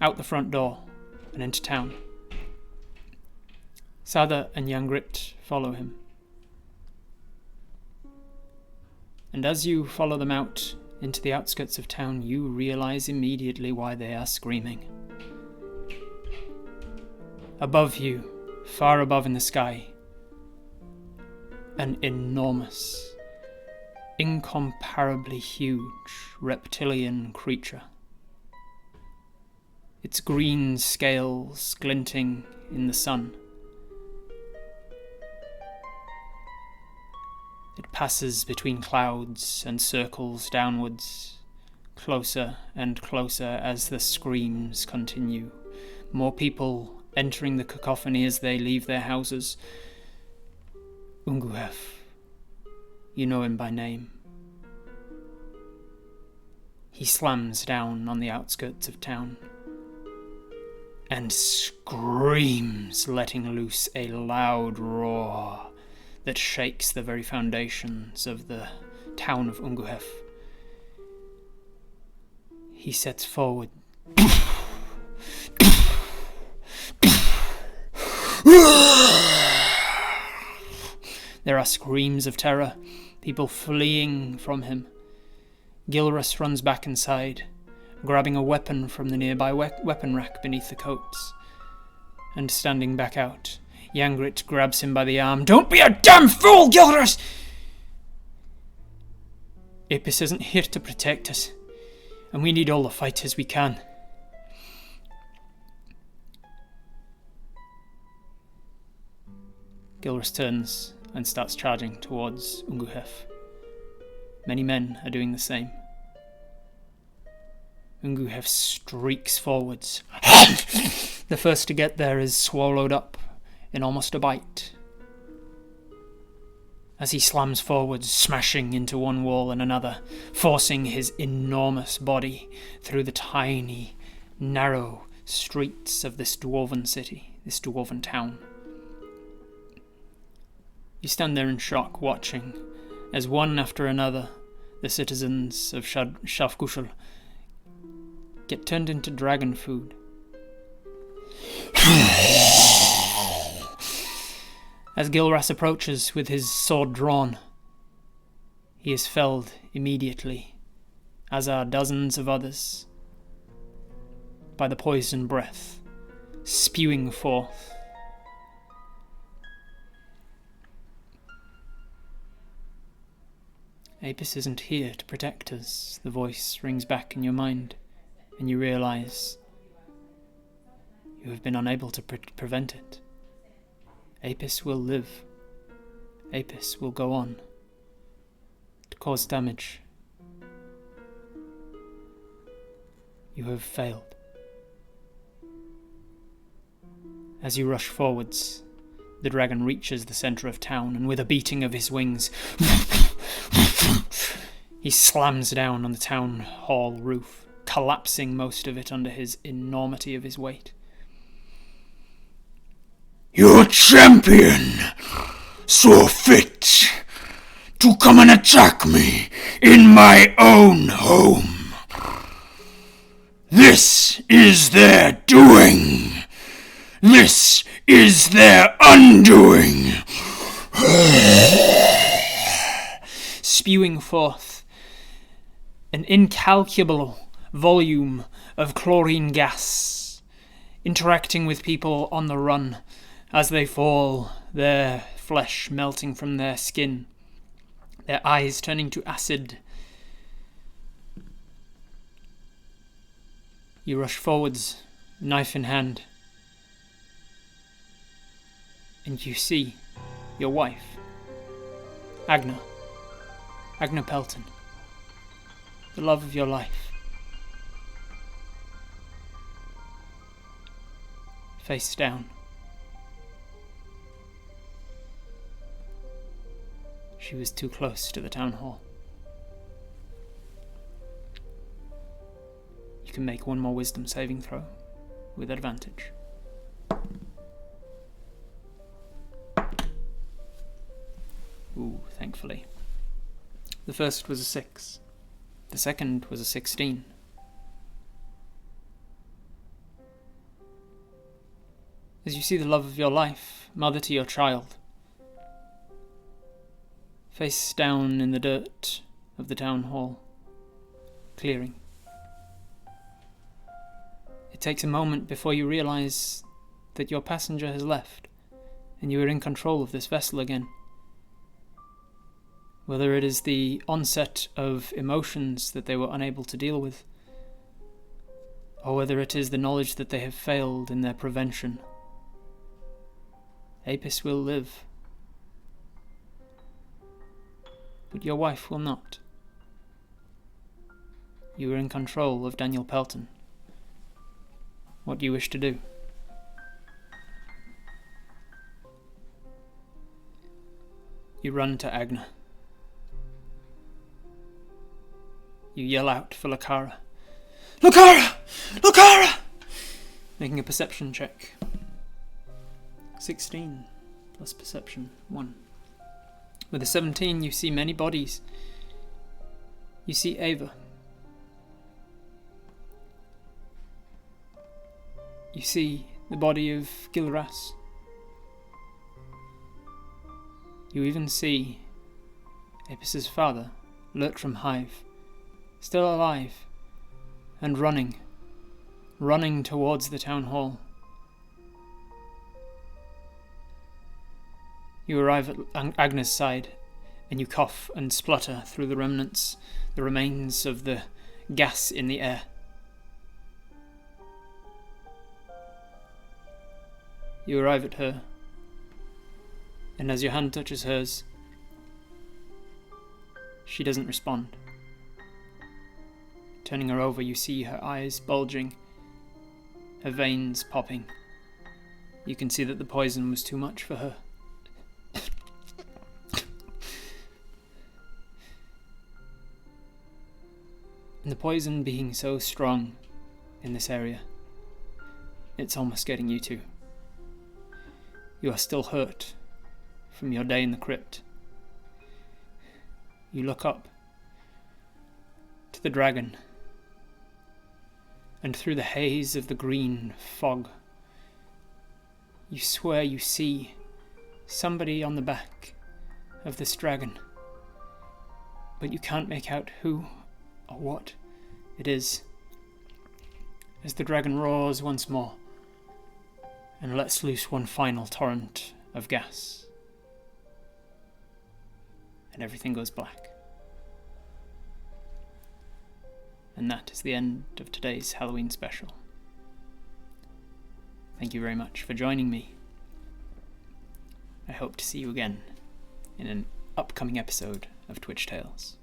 out the front door and into town. Sada and Yangrit follow him. And as you follow them out into the outskirts of town, you realize immediately why they are screaming. Above you, far above in the sky, an enormous, incomparably huge reptilian creature. Its green scales glinting in the sun. It passes between clouds and circles downwards, closer and closer as the screams continue. More people entering the cacophony as they leave their houses. Unguhef, you know him by name. He slams down on the outskirts of town and screams, letting loose a loud roar that shakes the very foundations of the town of Unguhef. He sets forward. There are screams of terror, people fleeing from him. Gilrus runs back inside, grabbing a weapon from the nearby weapon rack beneath the coats, and standing back out. Yangrit grabs him by the arm. Don't be a damn fool, Gilrus! Apis isn't here to protect us, and we need all the fighters we can. Gilrus turns and starts charging towards Unguhef. Many men are doing the same. Unguhef streaks forwards. The first to get there is swallowed up in almost a bite. As he slams forwards, smashing into one wall and another, forcing his enormous body through the tiny, narrow streets of this dwarven city, this dwarven town. You stand there in shock, watching as one after another the citizens of Shafgushal get turned into dragon food. As Gilras approaches with his sword drawn, he is felled immediately, as are dozens of others, by the poison breath spewing forth. Apis isn't here to protect us, the voice rings back in your mind, and you realize you have been unable to prevent it. Apis will live. Apis will go on. It to cause damage. You have failed. As you rush forwards, the dragon reaches the centre of town, and with a beating of his wings, he slams down on the town hall roof, collapsing most of it under his enormity of his weight. Your champion, so fit to come and attack me in my own home. This is their doing. This is their undoing. Spewing forth an incalculable volume of chlorine gas, interacting with people on the run as they fall, their flesh melting from their skin, their eyes turning to acid. You rush forwards, knife in hand, and you see your wife, Agna Pelton, the love of your life, face down. She was too close to the town hall. You can make one more wisdom saving throw with advantage. Ooh, thankfully. The first was a 6. The second was a 16. As you see the love of your life, mother to your child, face down in the dirt of the town hall clearing. It takes a moment before you realise that your passenger has left and you are in control of this vessel again. Whether it is the onset of emotions that they were unable to deal with, or whether it is the knowledge that they have failed in their prevention, Apis will live. But your wife will not. You are in control of Daniel Pelton. What do you wish to do? You run to Agna. You yell out for Lakara. Lakara! Lakara! Making a perception check. 16 plus perception 1. With a 17, you see many bodies. You see Ava. You see the body of Gilras. You even see Apis' father, Lurt from Hive, still alive and running towards the town hall. You arrive at Agna's side, and you cough and splutter through the remains of the gas in the air. You arrive at her, and as your hand touches hers, she doesn't respond. Turning her over, you see her eyes bulging, her veins popping. You can see that the poison was too much for her. And the poison being so strong in this area, it's almost getting you too. You are still hurt from your day in the crypt. You look up to the dragon, and through the haze of the green fog, you swear you see somebody on the back of this dragon, but you can't make out who or what it is, as the dragon roars once more and lets loose one final torrent of gas, and everything goes black. And that is the end of today's Halloween special. Thank you very much for joining me. I hope to see you again in an upcoming episode of Twitch Tales.